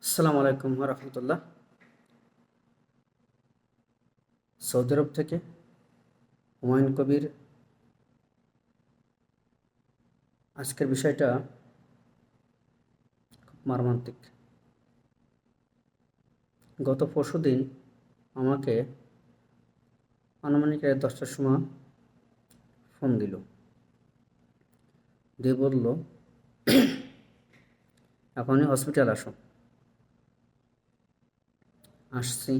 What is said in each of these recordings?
আসসালামু আলাইকুম রহমতুল্লাহ। সৌদি আরব থেকে হুমায়ুন কবির। আজকের বিষয়টা খুব মর্মান্তিক। গত পরশুদিন আমাকে আনুমানিক 10টার সময় ফোন দিল, দিয়ে বলল এখনই হসপিটাল আসো। আসছি।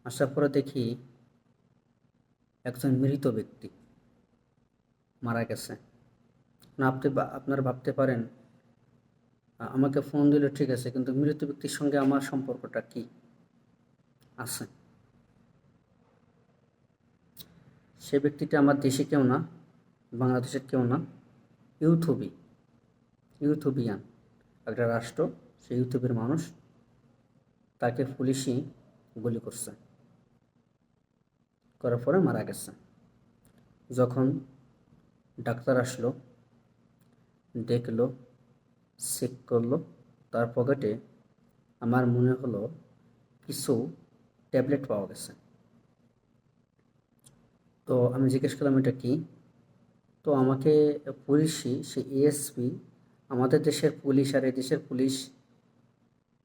আসার পরে দেখি একজন মৃত ব্যক্তি মারা গেছে। না, আপনারা ভাবতে পারেন আমাকে ফোন দিল ঠিক আছে, কিন্তু মৃত ব্যক্তির সঙ্গে আমার সম্পর্কটা কি আছে? সে ব্যক্তিটা আমার দেশে কেউ না, বাংলাদেশের কেউ না, ইউথুবি ইউথোপিয়ান একটা রাষ্ট্র। সেই ইউথোপের মানুষ, তাকে পুলিশই গুলি করছে, করার পরে মারা গেছে। যখন ডাক্তার আসলো, দেখলো, চেক করলো, তার পকেটে আমার মনে হলো কিছু ট্যাবলেট পাওয়া গেছে। তো আমি জিজ্ঞেস করলাম এটা কি। তো আমাকে পুলিশই, সে এএসপি, আমাদের দেশের পুলিশ আর এই দেশের পুলিশ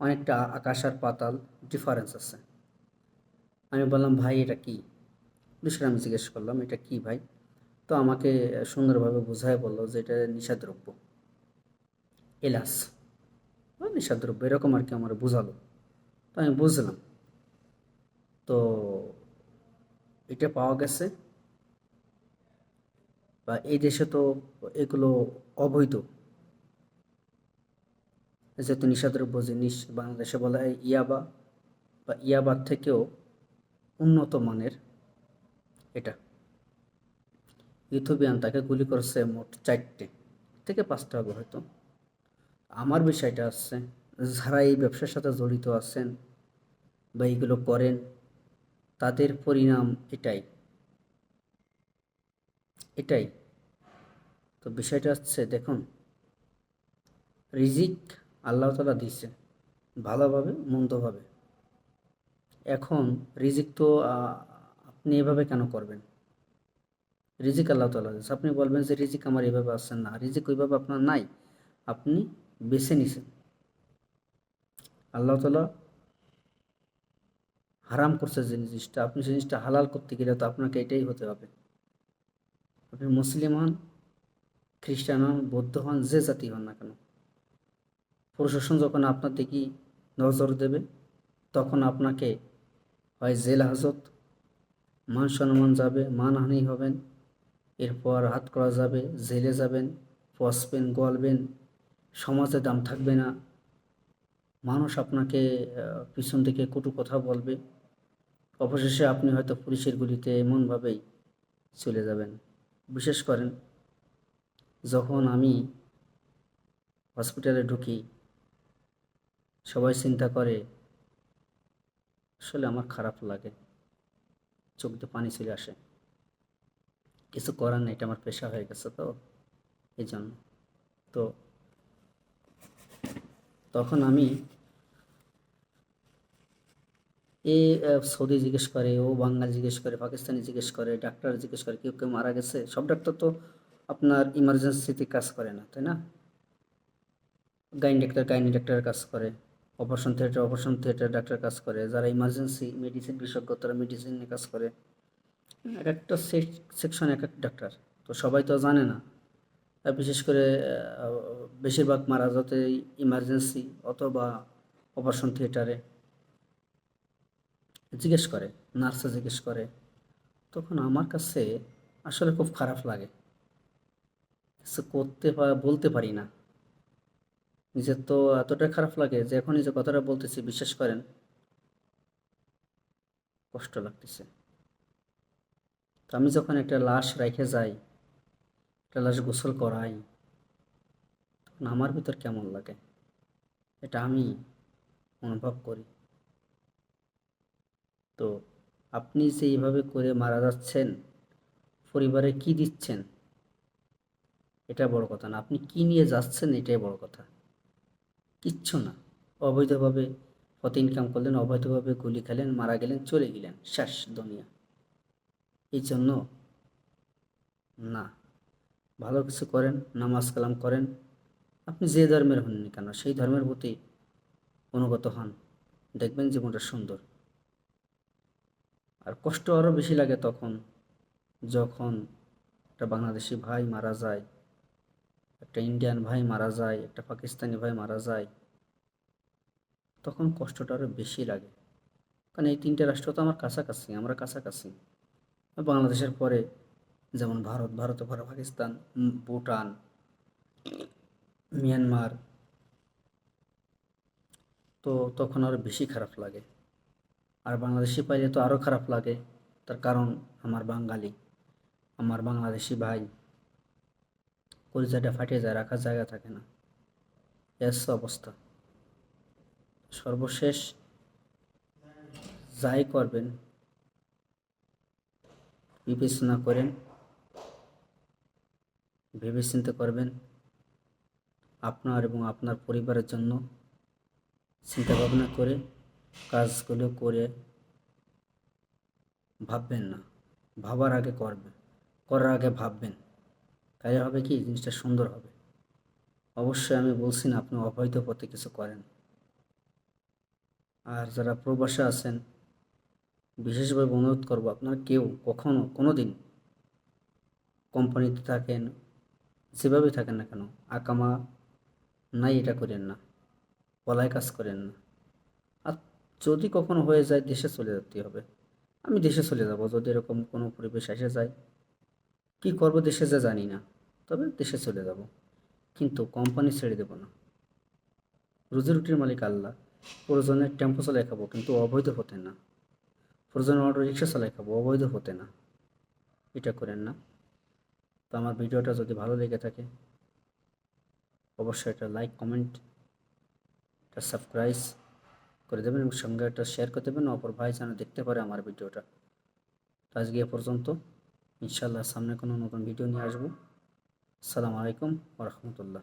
অনেকটা আকাশ আর পাতাল ডিফারেন্স আছে। আমি বললাম ভাই এটা কি? পুলিশকে আমি জিজ্ঞেস করলাম এটা কি ভাই। তো আমাকে সুন্দরভাবে বোঝায় বললো যে এটা নিশাদ্রব্য, এলাচ বা নিশাদ্রব্য, এরকম আর কি আমার বোঝালো। তো আমি বুঝলাম। তো এটা পাওয়া গেছে, বা এই দেশে তো এগুলো অবৈধ, যেহেতু নিশাদ্রব্য জিনিস। বাংলাদেশে বলা হয় ইয়াবা, বা ইয়াবার থেকেও উন্নত মানের এটা। ইথিওপিয়ান তাকে গুলি করেছে মোট 4টে থেকে 5টা হবে হয়তো। আমার বিষয়টা আসছে, যারা এই ব্যবসার সাথে জড়িত আছেন বা এইগুলো করেন, তাদের পরিণাম এটাই এটাই। তো বিষয়টা হচ্ছে, দেখুন, রিজিক আল্লাহ তাআলা দিয়েছে ভালোভাবে মন্দভাবে। এখন রিজিক তো আপনি এভাবে কেন করবেন? রিজিক আল্লাহ তাআলা দিয়েছে, আপনি বলবেন যে রিজিক আমার এভাবে আসছে না, রিজিক ওইভাবে আপনার নাই, আপনি বেছে নিছেন। আল্লাহ তাআলা হারাম করছে যে জিনিসটা, আপনি সেই জিনিসটা হালাল করতে গেলে তো আপনাকে এটাই হতে হবে। আপনি মুসলিম হন, খ্রিস্টান হন, বৌদ্ধ হন, যে জাতি হন না কেন, প্রশাসন যখন আপনার দিকে নজর দেবে, তখন আপনাকে হয় জেল হাজত, মান সম্মান যাবে, মানহানি হবেন, এরপর হাত করা যাবে, জেলে যাবেন, পচবেন, গলবেন, সমাজে দাম থাকবে না, মানুষ আপনাকে পিছন থেকে কটু কথা বলবে, অবশেষে আপনি হয়তো পুলিশের গুলিতে এমনভাবেই চলে যাবেন। বিশেষ করেন যখন আমি হসপিটালে ঢুকি, সবাই চিন্তা করে, আসলে আমার খারাপ লাগে, চোখ দিয়ে পানি চলে আসে। কিছু করার নেই, এটা আমার পেশা হয়ে গেছে, তো এই জন্য। তো তখন আমি সৌদি জিজ্ঞেস করে, ও বাঙালি জিজ্ঞেস করে, পাকিস্তানি জিজ্ঞেস করে, ডাক্তার জিজ্ঞেস করে কেউ কেউ মারা গেছে। সব ডাক্তার তো আপনার ইমার্জেন্সিতে কাজ করে না, তাই না? গাইনি ডাক্তারের কাজ করে, অপারেশন থিয়েটার ডাক্তার কাজ করে, যারা ইমার্জেন্সি মেডিসিন বিশেষজ্ঞ তারা মেডিসিনে কাজ করে। এক একটা সেকশন এক এক ডাক্তার। তো সবাই তো জানে না। আর বিশেষ করে বেশিরভাগ মারা যাতে ইমার্জেন্সি অথবা অপারেশন থিয়েটারে জিজ্ঞেস করে, নার্সে জিজ্ঞেস করে। তখন আমার কাছে আসলে খুব খারাপ লাগে, কিছু বলতে পারি না। নিজের তো এতটাই খারাপ লাগে যে এখন এই যে কথাটা বলতেছি, বিশ্বাস করেন কষ্ট লাগতেছে। তো আমি যখন একটা লাশ রেখে যাই, একটা লাশ গোসল করাই, তখন আমার ভিতর কেমন লাগে এটা আমি অনুভব করি। তো আপনি যে এইভাবে করে মারা যাচ্ছেন, পরিবারে কি দিচ্ছেন এটা বড় কথা না, আপনি কি নিয়ে যাচ্ছেন এটাই বড় কথা, কিচ্ছু না। অবৈধভাবে পথ ইনকাম করলেন, অবৈধভাবে গুলি খেলেন, মারা গেলেন, চলে গেলেন, শেষ দুনিয়া। এই জন্য না, ভালো কিছু করেন, নামাজ কালাম করেন, আপনি যে ধর্মের হন না কেন সেই ধর্মের প্রতি অনুগত হন, দেখবেন জীবনটা সুন্দর। আর কষ্ট আরও বেশি লাগে তখন যখন একটা বাংলাদেশি ভাই মারা যায়, একটা ইন্ডিয়ান ভাই মারা যায়, একটা পাকিস্তানি ভাই মারা যায়, তখন কষ্টটা আরও বেশি লাগে। কারণ এই তিনটে রাষ্ট্র তো আমার কাছাকাছি, আমরা কাছাকাছি। বাংলাদেশের পরে যেমন ভারতের পরে পাকিস্তান, ভুটান, মিয়ানমার, তো তখন আরও বেশি খারাপ লাগে। আর বাংলাদেশি পাইলে তো আরও খারাপ লাগে, তার কারণ আমার বাঙালি, আমার বাংলাদেশি ভাই, কলিজাটা ফাটিয়ে যায়, রাখার জায়গা থাকে না, এস অবস্থা। সর্বশেষ যাই করবেন বিবেচনা করেন, ভেবেচিন্তে করবেন, আপনার এবং আপনার পরিবারের জন্য চিন্তা ভাবনা করে কাজগুলো করে ভাববেন না, ভাবার আগে করবেন, করার আগে ভাববেন, তাহলে হবে কি জিনিসটা সুন্দর হবে। অবশ্যই আমি বলছি না আপনি অবৈধ পথে কিছু করেন। আর যারা প্রবাসে আছেন, বিশেষভাবে অনুরোধ করব, আপনারা কেউ কখনো কোনো দিন কোম্পানিতে থাকেন, যেভাবে থাকেন না কেন, আকামা নাই এটা করেন না, পলায় কাজ করেন না। আর যদি কখনো হয়ে যায় দেশে চলে যেতে হবে, আমি দেশে চলে যাব যদি এরকম কোনো পরিবেশ এসে যায়। কী করব দেশে যা জানি না, তবে দেশে চলে যাব, কিন্তু কোম্পানি ছেড়ে দেব না। রুজি রুটির মালিক আল্লাহ। প্রয়োজনে টেম্পো চালাই খাবো, কিন্তু অবৈধ হতে না। প্রয়োজনে অটো রিক্সা চালাই খাবো, অবৈধ হতে না। এটা করেন না। তো আমার ভিডিওটা যদি ভালো লেগে থাকে অবশ্যই একটা লাইক, কমেন্ট, একটা সাবস্ক্রাইব করে দেবেন এবং সঙ্গে একটা শেয়ার করে দেবেন, অপর ভাই যেন দেখতে পারে আমার ভিডিওটা। তো আজকে এ পর্যন্ত, ইনশাআল্লাহ সামনে কোনো নতুন ভিডিও নিয়ে আসবো। আসসালামু আলাইকুম ওয়া রাহমাতুল্লাহ।